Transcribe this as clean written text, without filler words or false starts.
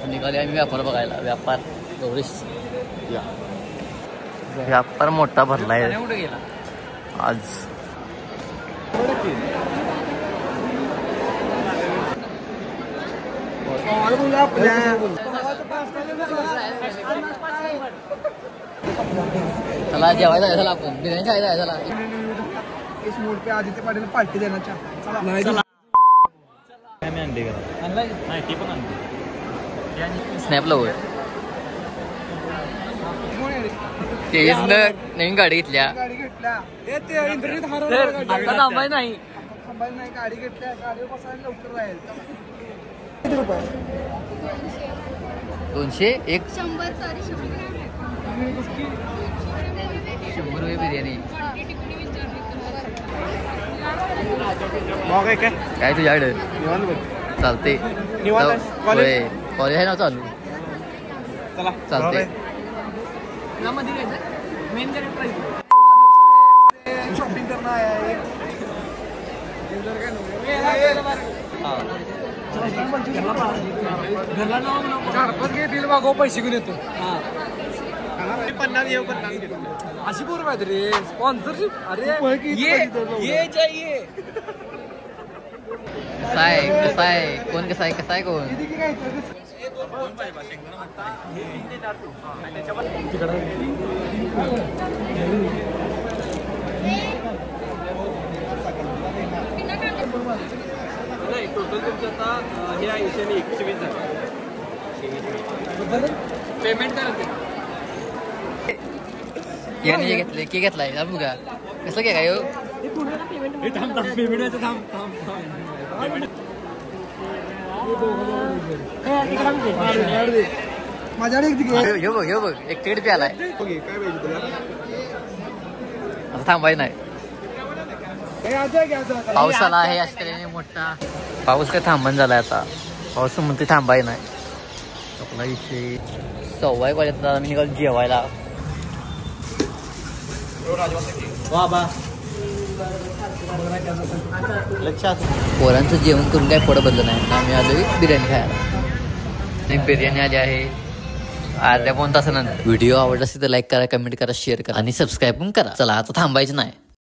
निघाले आम्ही व्यापार बघायला. व्यापार गौरीश व्यापार मोठा भरलाय आज. चला जेवायला जायचं आपण. बिर्याणी खायला जायचं. इस मोड पे आदित्य पाटिल पार्टी देना चाहता. स्नॅपला होय. तेजसनं नवीन गाडी घेतल्या. गाडी घेतल्या आता थांबाय नाही. थांबायला नाही. गाडी घेतल्या. गाडीवर बसायला लवकर राहील. किती रुपये? 200 एक 100 रुपये बिर्याणी. काय तुझ्याकडे चालते. कॉलेज आहे ना चालू. चालते. शॉपिंग करना है. चार पाच घे बिल मागव पैसे घेऊन येतो. 50 अशी बोर माहिती रे. स्पॉन्सरशिप. अरे ये चाहिए. कसा आहे कोण? कसा आहे कोण? नाही टोटल तुमचं आता हे आहे 120 झालं. पेमेंट करा. याने घेतले की घेतलाय जाऊ का? कसं काय काय माझ्याकडे बघ एक तिकीट बी आलाय. आता थांबाय नाही. पाऊस आला आहे अशा मोठा. पाऊस काय थांबण झालाय आता. पाऊस म्हणते थांबाय नाही. आपला विषय 1:15 वाजता आम्ही निघालो जेवायला. पोरांचं जेवण करून काय पोट बदललं नाही. आम्ही आलो बिर्याणी खायला. बिर्याणी आली आहे अर्ध्या 1 तासानंतर. व्हिडिओ आवडला असेल तर लाईक करा, कमेंट करा, शेअर करा आणि सबस्क्राईब पण करा. चला आता थांबायचं नाही.